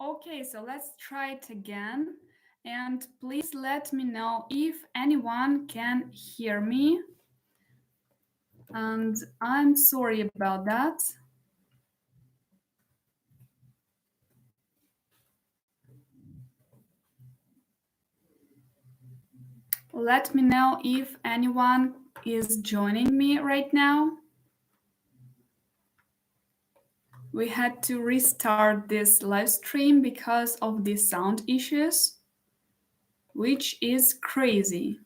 Okay, so let's try it again. And please let me know if anyone can hear me. And I'm sorry about that. Let me know if anyone is joining me right now. We had to restart this live stream because of the sound issues, which is crazy.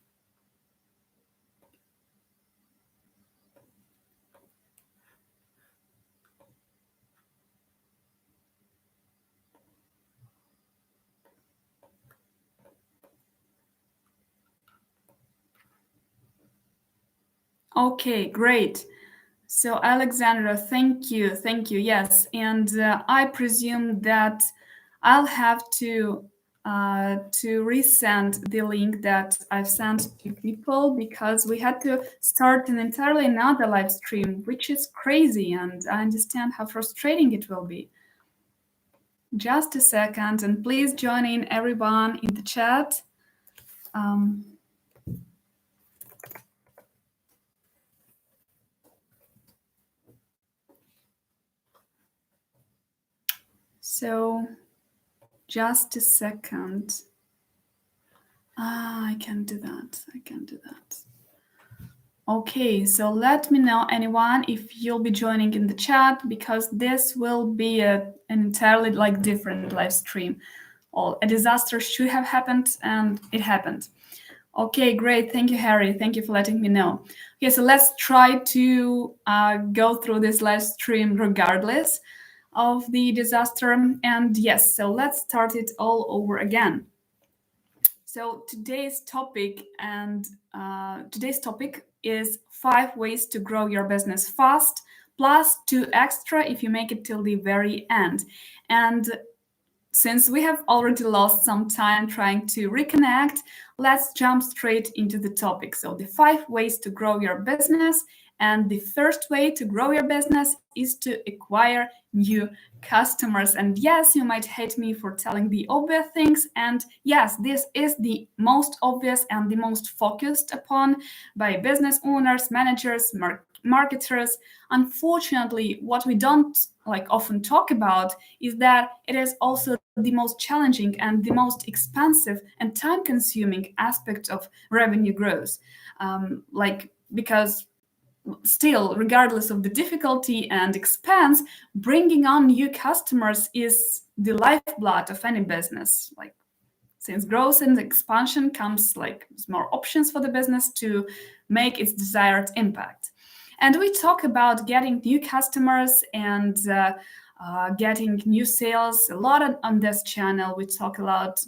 Okay, great. So Alexandra, thank you, thank you. Yes, and I presume that I'll have to resend the link that I've sent to people because we had to start an entirely another live stream, which is crazy, and I understand how frustrating it will be. Just a second, and please join in everyone in the chat. Um, so just a second. I can do that. I can do that. Okay, so let me know, anyone, if you'll be joining in the chat because this will be an entirely different live stream. A disaster should have happened, and it happened. Okay, great. Thank you, Harry. Thank you for letting me know. Okay, so let's try to go through this live stream regardless of the disaster. And yes, so let's start it all over again. So today's topic is 5 ways to grow your business fast, plus 2 extra if you make it till the very end. And since we have already lost some time trying to reconnect, let's jump straight into the topic. So the 5 ways to grow your business. And the first way to grow your business is to acquire new customers. And yes, you might hate me for telling the obvious things. And yes, this is the most obvious and the most focused upon by business owners, managers, marketers. Unfortunately, what we don't often talk about is that it is also the most challenging and the most expensive and time-consuming aspect of revenue growth. Because still, regardless of the difficulty and expense, bringing on new customers is the lifeblood of any business. Since growth and expansion comes more options for the business to make its desired impact. And we talk about getting new customers and getting new sales a lot on this channel. We talk a lot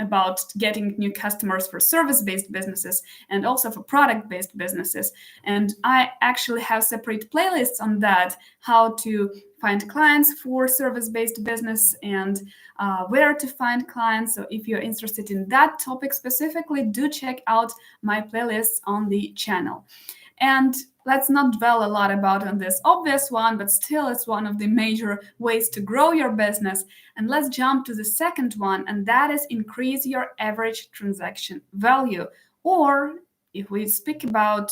about getting new customers for service-based businesses and also for product-based businesses. And I actually have separate playlists on that, how to find clients for service-based business and where to find clients. So if you're interested in that topic specifically, do check out my playlists on the channel. And let's not dwell a lot about on this obvious one, but still it's one of the major ways to grow your business. And let's jump to the second one, and that is increase your average transaction value. Or if we speak about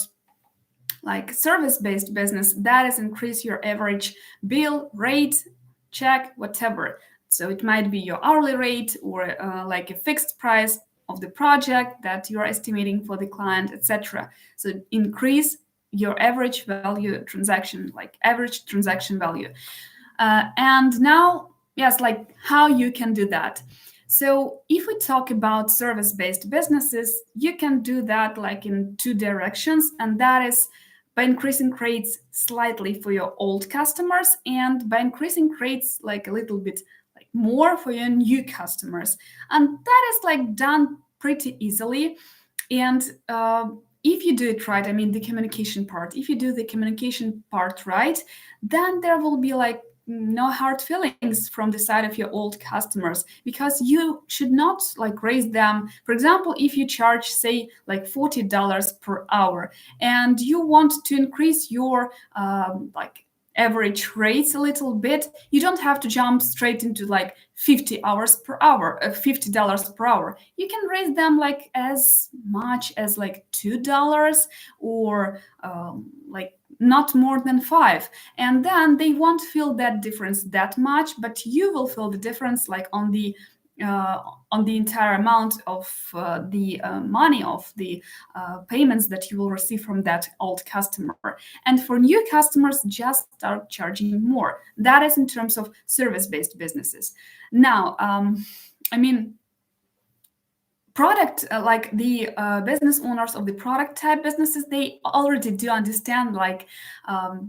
service-based business, that is increase your average bill rate, check, whatever. So it might be your hourly rate or a fixed price of the project that you're estimating for the client, etc. So increase your average value transaction, average transaction value. And now, yes, how you can do that. So if we talk about service-based businesses, you can do that in 2 directions, and that is by increasing rates slightly for your old customers and by increasing rates a little bit more for your new customers. And that is done pretty easily. And if you do it right, I mean the communication part, if you do the communication part right, then there will be no hard feelings from the side of your old customers, because you should not raise them. For example, if you charge say $40 per hour and you want to increase your average rates a little bit, you don't have to jump straight into like 50 hours per hour, $50 per hour. You can raise them like as much as like $2 or like not more than 5, and then they won't feel that difference that much, but you will feel the difference like on the entire amount of the money of the payments that you will receive from that old customer. And for new customers, just start charging more. That is in terms of service-based businesses. Now, I mean, product like the business owners of the product type businesses, they already do understand like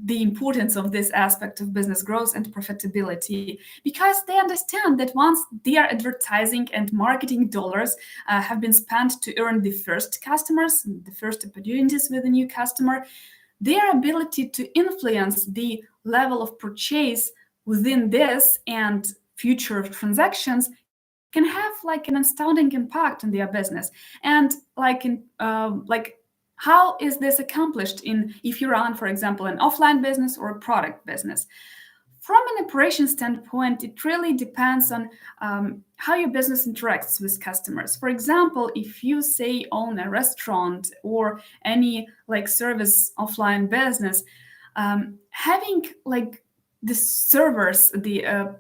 the importance of this aspect of business growth and profitability, because they understand that once their advertising and marketing dollars have been spent to earn the first customers, the first opportunities with a new customer, their ability to influence the level of purchase within this and future transactions can have like an astounding impact on their business. And like in how is this accomplished in if you run, for example, an offline business or a product business? From an operation standpoint, it really depends on how your business interacts with customers. For example, if you say own a restaurant or any like service offline business, having like the servers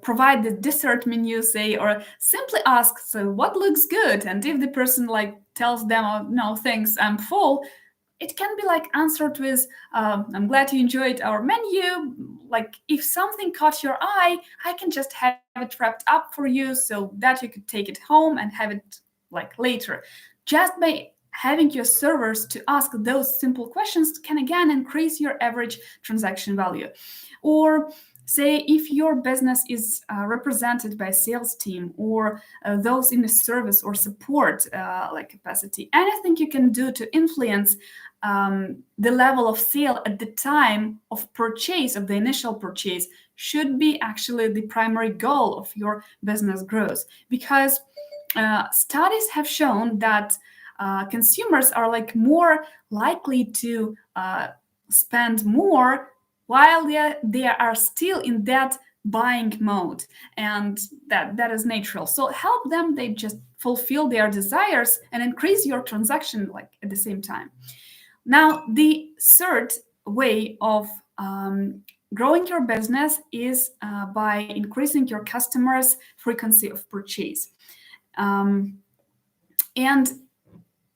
provide the dessert menu, say, or simply ask, so what looks good, and if the person like tells them, oh, no thanks, I'm full, it can be like answered with I'm glad you enjoyed our menu, like if something caught your eye, I can just have it wrapped up for you so that you could take it home and have it like later. Just by having your servers to ask those simple questions can again increase your average transaction value. Or say if your business is represented by a sales team or those in the service or support like capacity, anything you can do to influence the level of sale at the time of purchase, of the initial purchase, should be actually the primary goal of your business growth. Because studies have shown that consumers are like more likely to spend more while they are still in that buying mode, and that is natural. So help them, they just fulfill their desires and increase your transaction like at the same time. Now, the third way of growing your business is by increasing your customers' frequency of purchase. And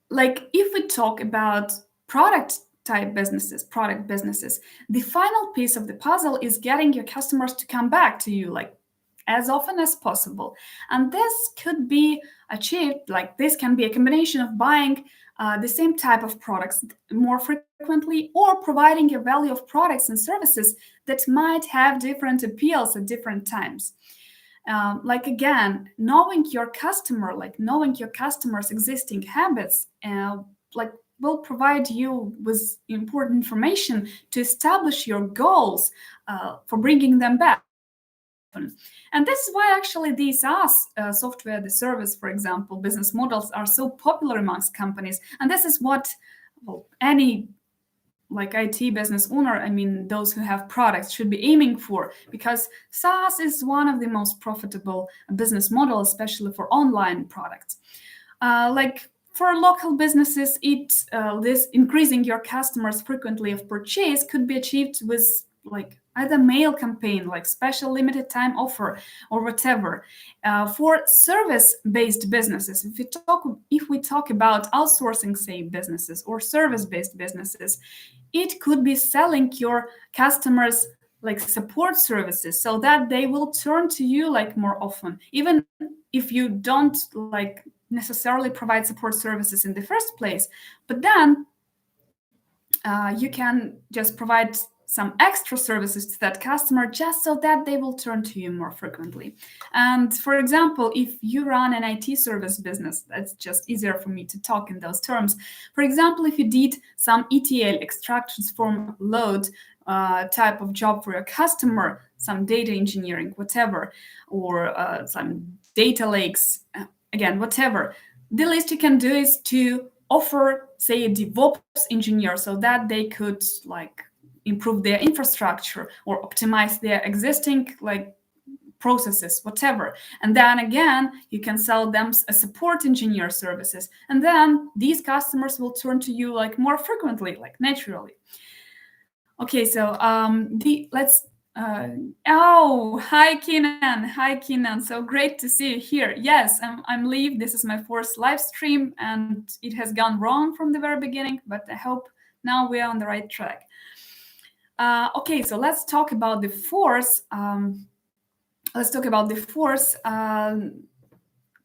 like if we talk about product businesses, the final piece of the puzzle is getting your customers to come back to you like as often as possible. And this could be achieved, like this can be a combination of buying the same type of products more frequently, or providing a value of products and services that might have different appeals at different times. Like again, knowing your customer's existing habits, like will provide you with important information to establish your goals for bringing them back. And this is why actually the SaaS software, the service, for example, business models are so popular amongst companies. And this is what any like IT business owner, I mean, those who have products should be aiming for, because SaaS is one of the most profitable business models, especially for online products. Like for local businesses, this increasing your customers' frequency of purchase could be achieved with like either mail campaign, like special limited time offer or whatever. For service-based businesses, if we talk about outsourcing, say, businesses or service-based businesses, it could be selling your customers like support services so that they will turn to you like more often, even if you don't like necessarily provide support services in the first place. But then you can just provide some extra services to that customer just so that they will turn to you more frequently. And for example, if you run an IT service business, that's just easier for me to talk in those terms. For example, if you did some ETL, extract, transform, load type of job for your customer, some data engineering, whatever, or some data lakes, again, whatever, the least you can do is to offer, say, a DevOps engineer so that they could like improve their infrastructure or optimize their existing like processes, whatever. And then again, you can sell them a support engineer services. And then these customers will turn to you like more frequently, like naturally. Okay, so let's. Oh, hi Keenan. Hi Keenan. So great to see you here. Yes, I'm Liv. This is my first live stream, and it has gone wrong from the very beginning. But I hope now we are on the right track. Okay, so let's talk about the fourth. Let's talk about the fourth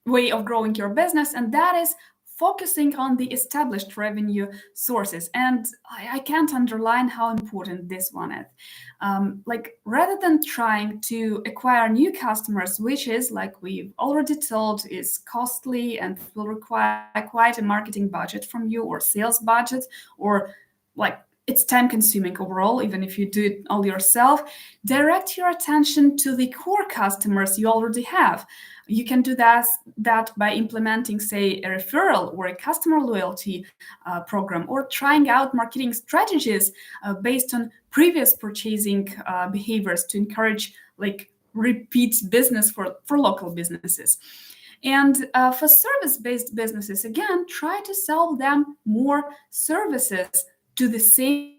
way of growing your business, and that is focusing on the established revenue sources. And I can't underline how important this one is. Like rather than trying to acquire new customers, which is, like we've already told, is costly and will require quite a marketing budget from you, or sales budget, or like it's time consuming overall, even if you do it all yourself, direct your attention to the core customers you already have. You can do that by implementing, say, a referral or a customer loyalty program, or trying out marketing strategies based on previous purchasing behaviors to encourage like repeat business for local businesses. And for service-based businesses, again, try to sell them more services to the same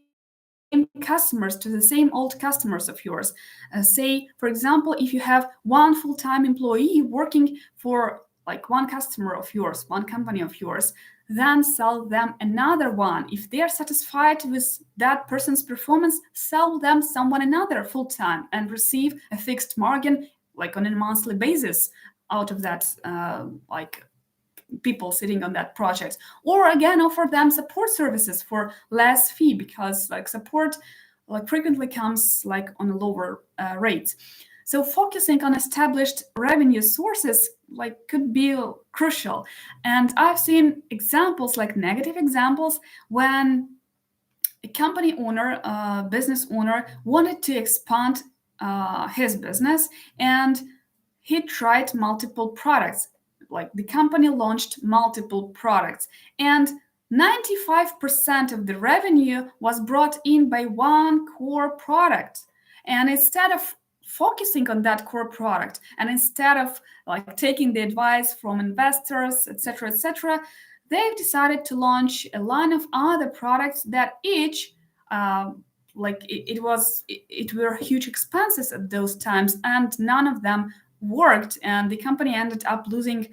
customers, to the same old customers of yours. Say, for example, if you have one full-time employee working for like one customer of yours, one company of yours, then sell them another one. If they're satisfied with that person's performance, sell them someone another full-time and receive a fixed margin like on a monthly basis out of that like people sitting on that project. Or again, offer them support services for less fee, because like support like frequently comes like on a lower rate. So focusing on established revenue sources like could be crucial. And I've seen examples, like negative examples, when a company owner, business owner, wanted to expand his business, and he tried multiple products. Like the company launched multiple products, and 95% of the revenue was brought in by one core product. And instead of focusing on that core product, and instead of like taking the advice from investors, etc., they've decided to launch a line of other products that each like it were huge expenses at those times, and none of them worked, and the company ended up losing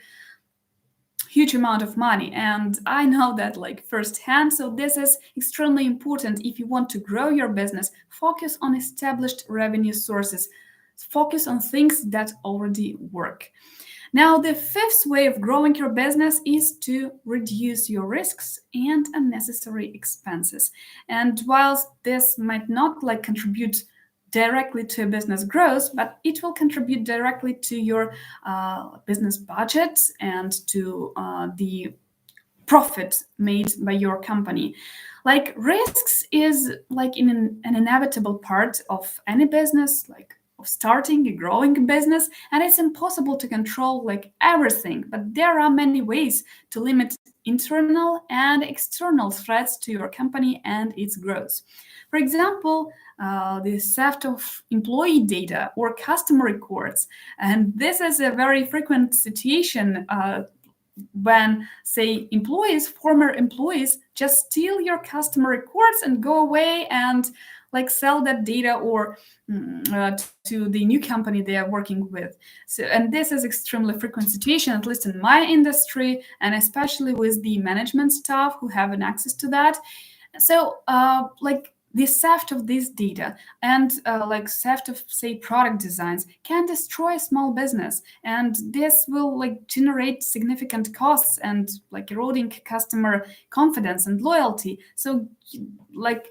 huge amount of money. And I know that like firsthand. So this is extremely important. If you want to grow your business, focus on established revenue sources, focus on things that already work. Now, the fifth way of growing your business is to reduce your risks and unnecessary expenses. And whilst this might not like contribute directly to a business growth, but it will contribute directly to your business budget and to the profit made by your company. Like risks is like an inevitable part of any business, like of starting a growing business, and it's impossible to control like everything, but there are many ways to limit internal and external threats to your company and its growth. For example, the theft of employee data or customer records. And this is a very frequent situation when, say, former employees, just steal your customer records and go away and like sell that data or to the new company they are working with. So, and this is extremely frequent situation, at least in my industry, and especially with the management staff who have an access to that. So, like the theft of this data and like theft of, say, product designs can destroy a small business, and this will like generate significant costs and like eroding customer confidence and loyalty. So like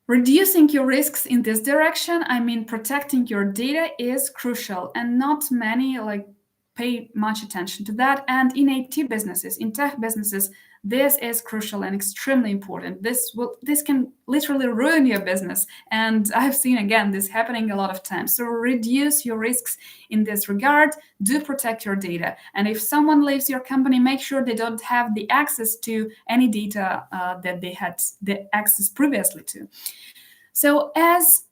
reducing your risks in this direction, I mean protecting your data, is crucial, and not many like pay much attention to that. And in IT businesses, in tech businesses, this is crucial and extremely important. This can literally ruin your business, and I've seen again this happening a lot of times. So reduce your risks in this regard. Do protect your data, and if someone leaves your company, make sure they don't have the access to any data that they had the access previously to. So as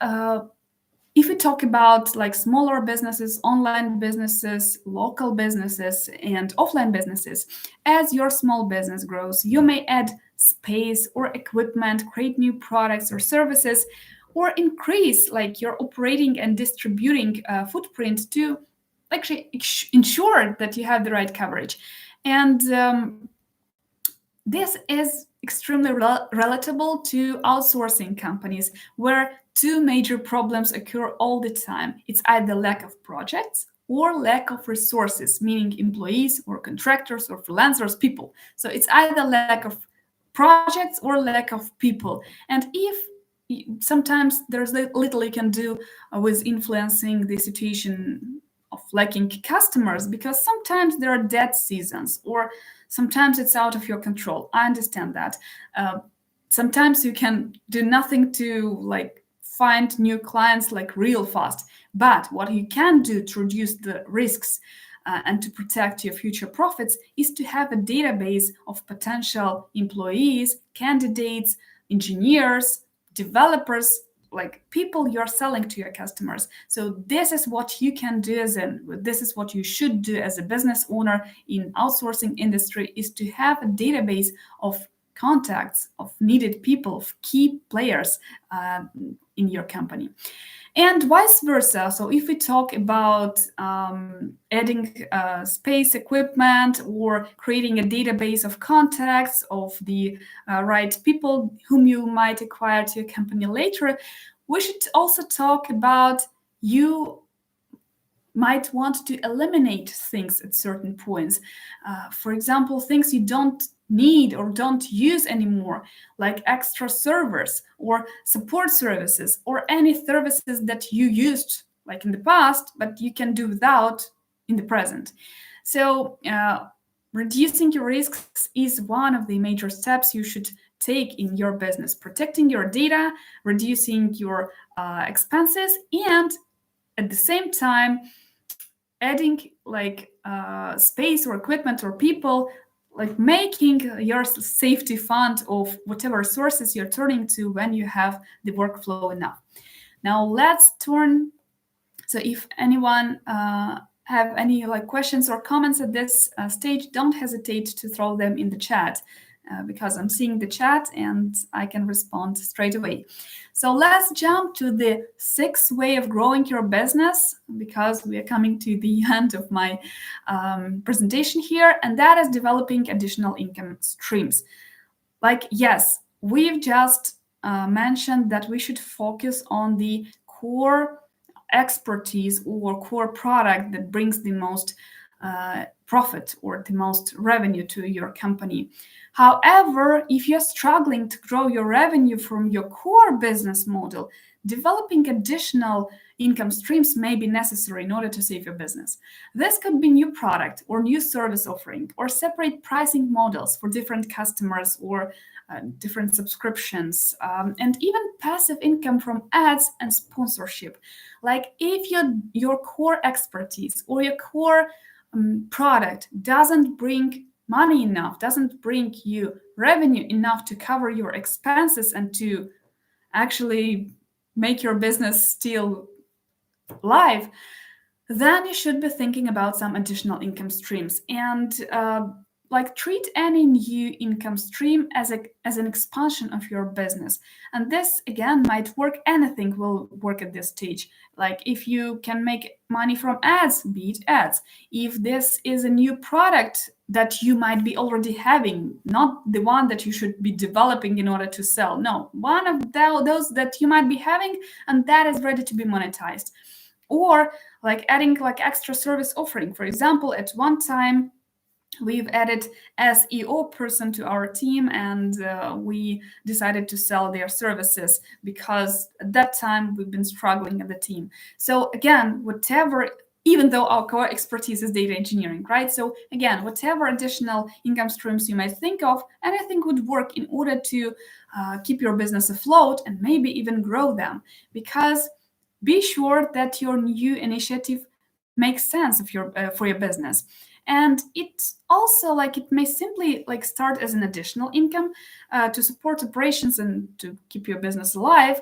if we talk about like smaller businesses, online businesses, local businesses, and offline businesses, as your small business grows, you may add space or equipment, create new products or services, or increase like your operating and distributing footprint to actually ensure that you have the right coverage. And this is extremely relatable to outsourcing companies where two major problems occur all the time. It's either lack of projects or lack of resources, meaning employees or contractors or freelancers, people. So it's either lack of projects or lack of people. And if sometimes there's little you can do with influencing the situation of lacking customers, because sometimes there are dead seasons or sometimes it's out of your control. I understand that. Sometimes you can do nothing to like find new clients like real fast. But what you can do to reduce the risks and to protect your future profits is to have a database of potential employees, candidates, engineers, developers, like people you're selling to your customers. So this is what you can do this is what you should do as a business owner in outsourcing industry, is to have a database of contacts, of needed people, of key players in your company. And vice versa. So if we talk about adding space, equipment, or creating a database of contacts of the right people whom you might acquire to your company later, we should also talk about you might want to eliminate things at certain points. For example, things you don't need or don't use anymore, like extra servers or support services or any services that you used like in the past, but you can do without in the present. So reducing your risks is one of the major steps you should take in your business, protecting your data, reducing your expenses, and at the same time adding like space or equipment or people, like making your safety fund of whatever sources you're turning to when you have the workflow enough. Now let's turn. So if anyone have any like questions or comments at this stage, don't hesitate to throw them in the chat. Because I'm seeing the chat and I can respond straight away. So let's jump to the sixth way of growing your business, because we are coming to the end of my presentation here, and that is developing additional income streams. Like, yes, we've just mentioned that we should focus on the core expertise or core product that brings the most profit or the most revenue to your company. However, if you're struggling to grow your revenue from your core business model, developing additional income streams may be necessary in order to save your business. This could be new product or new service offering, or separate pricing models for different customers or different subscriptions, and even passive income from ads and sponsorship. Like if your core expertise or your core product doesn't bring money enough, doesn't bring you revenue enough to cover your expenses and to actually make your business still live, then you should be thinking about some additional income streams. And like treat any new income stream as an expansion of your business. And this again might work. Anything will work at this stage. Like if you can make money from ads, be it ads. If this is a new product that you might be already having, not the one that you should be developing in order to sell. No, one of those that you might be having and that is ready to be monetized. Or like adding like extra service offering. For example, at one time, we've added SEO person to our team, and we decided to sell their services because at that time we've been struggling at the team. So again, whatever, even though our core expertise is data engineering, right? So again, whatever additional income streams you might think of, anything would work in order to keep your business afloat and maybe even grow them. Because be sure that your new initiative makes sense for your business. And it also like it may simply like start as an additional income to support operations and to keep your business alive.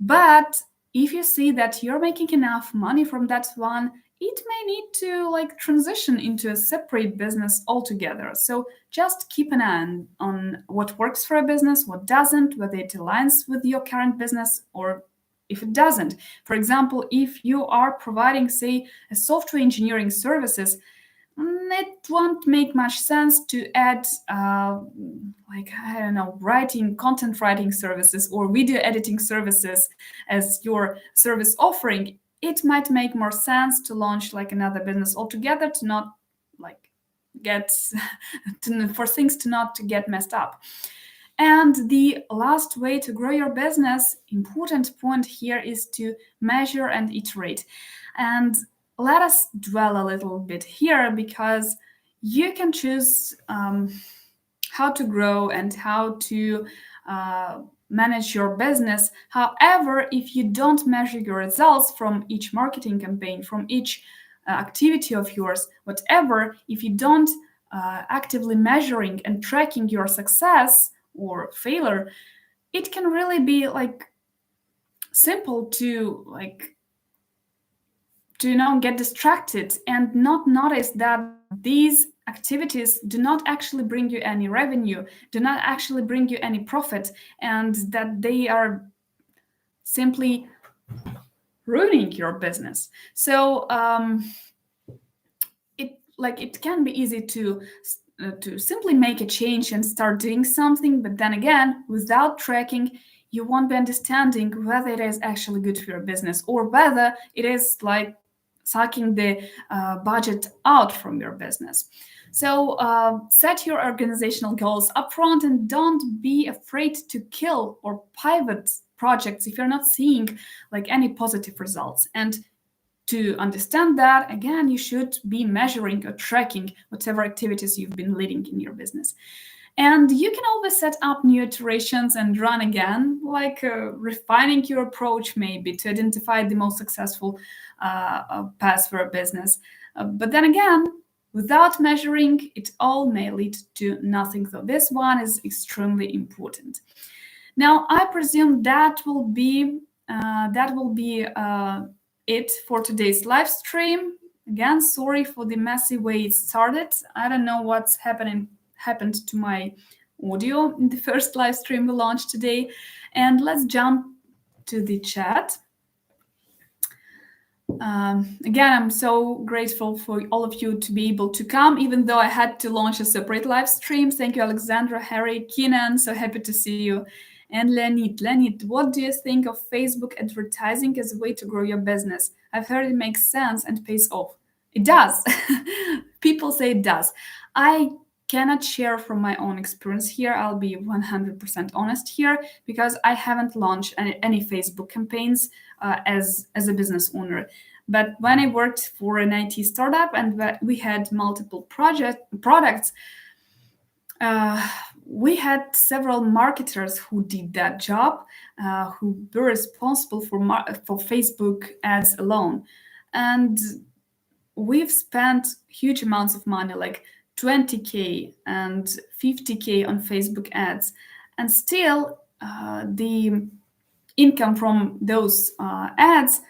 But if you see that you're making enough money from that one, it may need to like transition into a separate business altogether. So just keep an eye on what works for a business, what doesn't, whether it aligns with your current business or if it doesn't. For example, if you are providing, say, a software engineering services, it won't make much sense to add like, I don't know, content writing services or video editing services as your service offering. It might make more sense to launch like another business altogether, to not like get for things to not to get messed up. And the last way to grow your business, important point here, is to measure and iterate. And let us dwell a little bit here, because you can choose how to grow and how to manage your business. However, if you don't measure your results from each marketing campaign, from each activity of yours, whatever, if you don't actively measuring and tracking your success or failure, it can really be like simple to get distracted and not notice that these activities do not actually bring you any revenue, do not actually bring you any profit, and that they are simply ruining your business. So it can be easy to simply make a change and start doing something, but then again, without tracking, you won't be understanding whether it is actually good for your business or whether it is like sucking the budget out from your business. So set your organizational goals upfront and don't be afraid to kill or pivot projects if you're not seeing like any positive results. And to understand that, again, you should be measuring or tracking whatever activities you've been leading in your business. And you can always set up new iterations and run again, like refining your approach maybe to identify the most successful path for a business. But then again, without measuring, it all may lead to nothing. So this one is extremely important. Now, I presume that will be it for today's live stream. Again, sorry for the messy way it started. I don't know what's happened to my audio in the first live stream we launched today. And let's jump to the chat. Again, I'm so grateful for all of you to be able to come, even though I had to launch a separate live stream. Thank you, Alexandra, Harry, Keenan. So happy to see you. And Leonid, what do you think of Facebook advertising as a way to grow your business? I've heard it makes sense and pays off. It does. People say it does. I cannot share from my own experience here. I'll be 100% honest here, because I haven't launched any Facebook campaigns as a business owner. But when I worked for an IT startup and we had multiple products, we had several marketers who did that job, who were responsible for Facebook ads alone. And we've spent huge amounts of money, like 20K and 50K on Facebook ads. And still, the income from those ads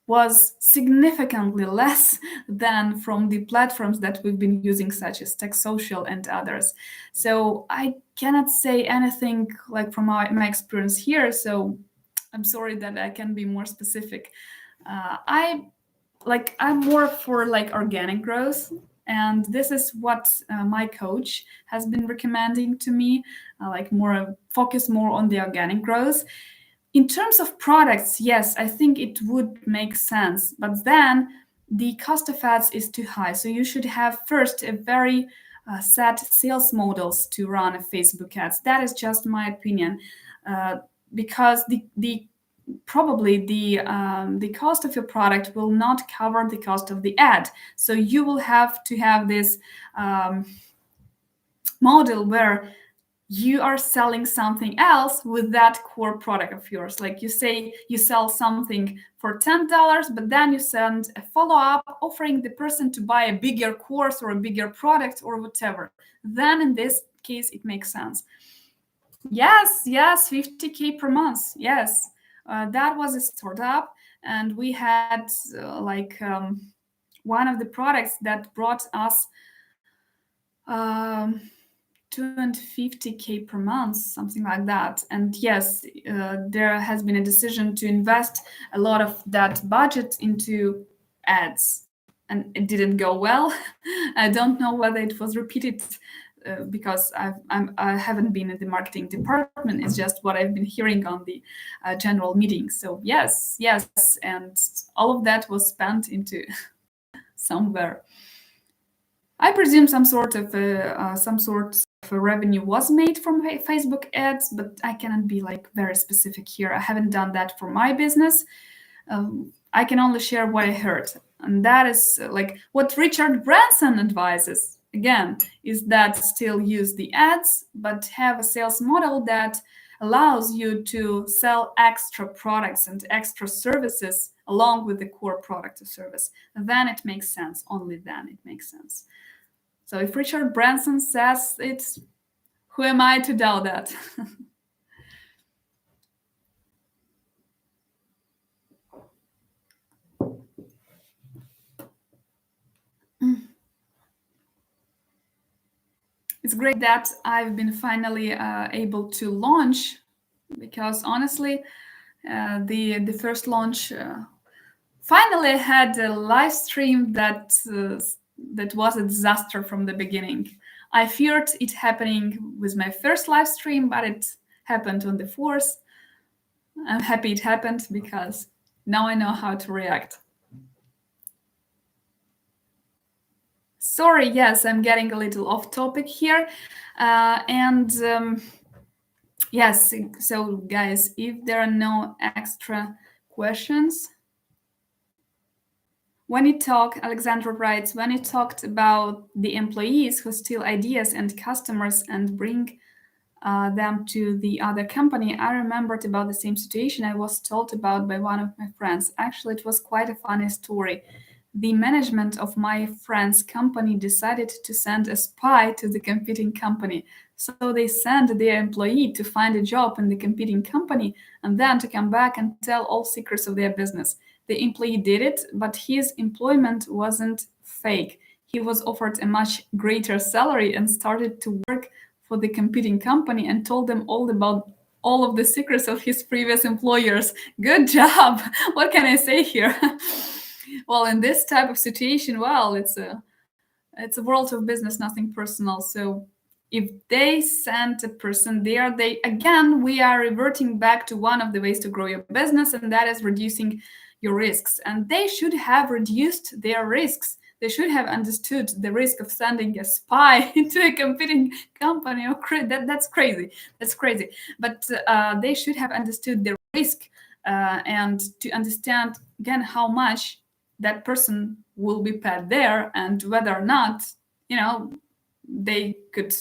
was significantly less than from the platforms that we've been using, such as Tech Social and others. So I cannot say anything like from my experience here. So I'm sorry that I can be more specific. I'm more for like organic growth. And this is what my coach has been recommending to me, focus more on the organic growth. In terms of products, yes, I think it would make sense, but then the cost of ads is too high. So you should have first a very set sales models to run a Facebook ads. That is just my opinion, because probably the cost of your product will not cover the cost of the ad. So you will have to have this model where you are selling something else with that core product of yours. Like you say, you sell something for $10, but then you send a follow-up offering the person to buy a bigger course or a bigger product or whatever. Then in this case, it makes sense. Yes, 50K per month. Yes. That was a startup, and we had one of the products that brought us um, 250K per month, something like that. And yes, there has been a decision to invest a lot of that budget into ads, and it didn't go well. I don't know whether it was repeated because I haven't been in the marketing department. It's just what I've been hearing on the general meetings. So yes, and all of that was spent into somewhere. I presume some sort of a revenue was made from Facebook ads, but I cannot be like very specific here. I haven't done that for my business. I can only share what I heard, and that is like what Richard Branson advises. Again, is that still use the ads, but have a sales model that allows you to sell extra products and extra services along with the core product or service. Then it makes sense. Only then it makes sense. So if Richard Branson says it, who am I to doubt that? It's great that I've been finally able to launch, because honestly, the first launch finally had a live stream that was a disaster from the beginning. I feared it happening with my first live stream, but it happened on the fourth. I'm happy it happened because now I know how to react. Sorry, yes, I'm getting a little off topic here. Yes, so guys, if there are no extra questions, Alexandra writes, when you talked about the employees who steal ideas and customers and bring them to the other company, I remembered about the same situation I was told about by one of my friends. Actually, it was quite a funny story. The management of my friend's company decided to send a spy to the competing company. So they sent their employee to find a job in the competing company and then to come back and tell all secrets of their business. The employee did it, but his employment wasn't fake. He was offered a much greater salary and started to work for the competing company and told them all about all of the secrets of his previous employers. Good job. What can I say here? Well, in this type of situation, well, it's a world of business, nothing personal. So if they send a person there, we are reverting back to one of the ways to grow your business, and that is reducing your risks. And they should have reduced their risks. They should have understood the risk of sending a spy into a competing company. That's crazy. That's crazy. But they should have understood the risk and to understand again how much that person will be paid there, and whether or not they could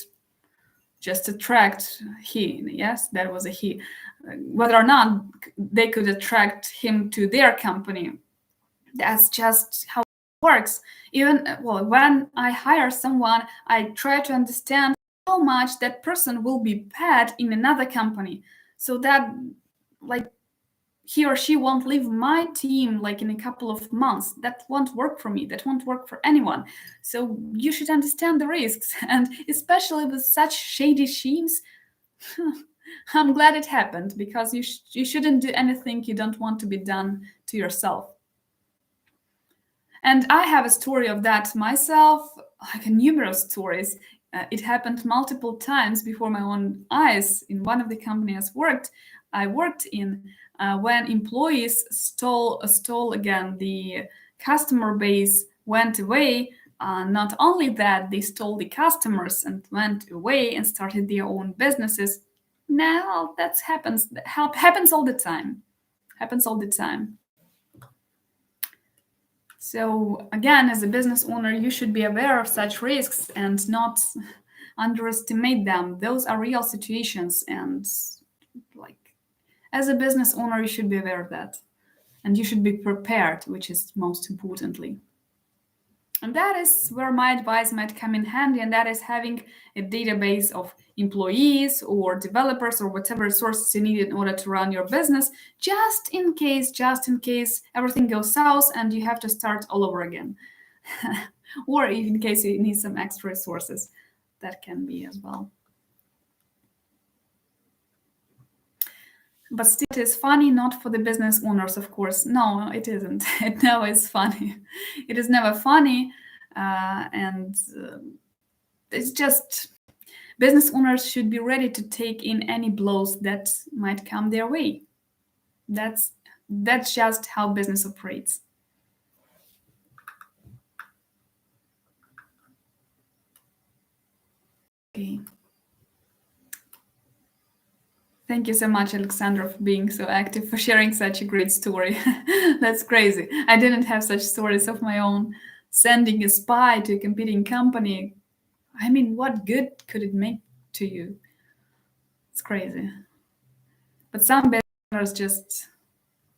just attract that was a he, whether or not they could attract him to their company. That's just how it works. Even when I hire someone, I try to understand how much that person will be paid in another company, so that he or she won't leave my team in a couple of months. That won't work for me. That won't work for anyone. So you should understand the risks, and especially with such shady schemes. I'm glad it happened, because you shouldn't do anything you don't want to be done to yourself. And I have a story of that myself, numerous stories. It happened multiple times before my own eyes in one of the companies I worked in, when employees stole again the customer base, went away. Not only that, they stole the customers and went away and started their own businesses. Now that happens all the time. Happens all the time. So again, as a business owner, you should be aware of such risks and not underestimate them. Those are real situations, and as a business owner, you should be aware of that, and you should be prepared, which is most importantly. And that is where my advice might come in handy, and that is having a database of employees or developers or whatever resources you need in order to run your business, just in case everything goes south and you have to start all over again. Or even in case you need some extra resources. That can be as well. But still, it is funny, not for the business owners, of course. No, it isn't. It never is funny. It is never funny. And it's just business owners should be ready to take in any blows that might come their way. That's just how business operates. Okay. Thank you so much, Alexandra, for being so active, for sharing such a great story. That's crazy. I didn't have such stories of my own. Sending a spy to a competing company. I mean, what good could it make to you? It's crazy. But some businesses just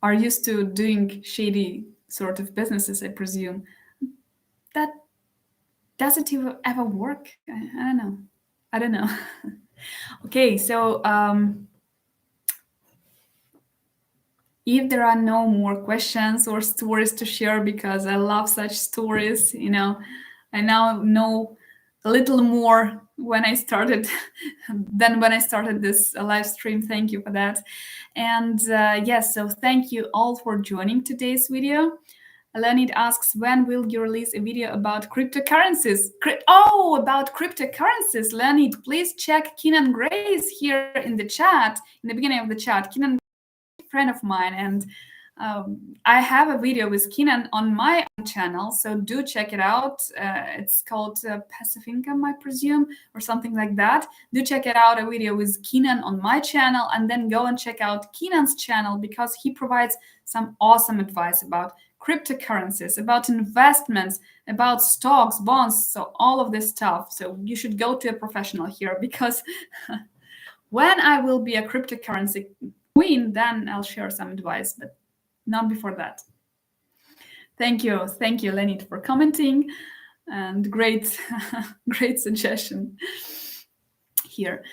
are used to doing shady sort of businesses, I presume. That doesn't ever work. I don't know. Okay, so if there are no more questions or stories to share, because I love such stories, I now know a little more when I started than when I started this live stream. Thank you for that. And yes, so thank you all for joining today's video. Leonid asks, when will you release a video about cryptocurrencies? About cryptocurrencies, Leonid, please check Keenan Gray's here in the chat, in the beginning of the chat. Keenan, friend of mine, and I have a video with Keenan on my own channel, so do check it out. It's called Passive Income, I presume, or something like that. Do check it out, a video with Keenan on my channel, and then go and check out Keenan's channel, because he provides some awesome advice about cryptocurrencies, about investments, about stocks, bonds, so all of this stuff. So you should go to a professional here, because when I will be a cryptocurrency queen, then I'll share some advice, but not before that. Thank you, Leonid, for commenting, and great, great suggestion here.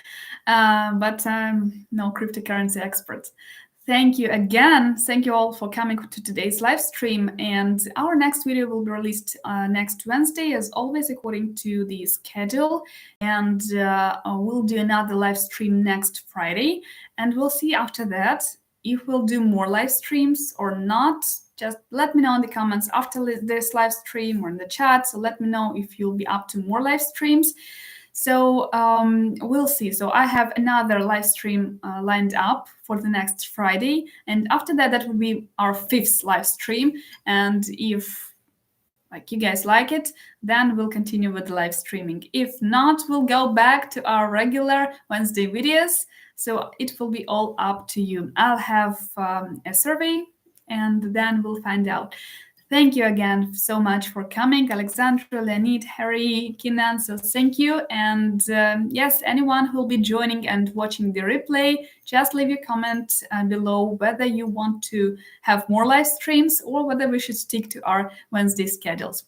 But I'm no cryptocurrency expert. Thank you again. Thank you all for coming to today's live stream. And our next video will be released next Wednesday, as always, according to the schedule. And we'll do another live stream next Friday. And we'll see after that if we'll do more live streams or not. Just let me know in the comments after this live stream or in the chat. So let me know if you'll be up to more live streams. So we'll see. So I have another live stream lined up for the next Friday. And after that, that will be our 5th live stream. And if you guys like it, then we'll continue with the live streaming. If not, we'll go back to our regular Wednesday videos. So it will be all up to you. I'll have a survey, and then we'll find out. Thank you again so much for coming, Alexandra, Leonid, Harry, Keenan. So thank you. And yes, anyone who will be joining and watching the replay, just leave your comment below whether you want to have more live streams or whether we should stick to our Wednesday schedules.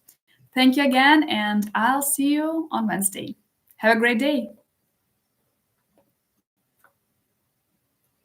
Thank you again, and I'll see you on Wednesday. Have a great day.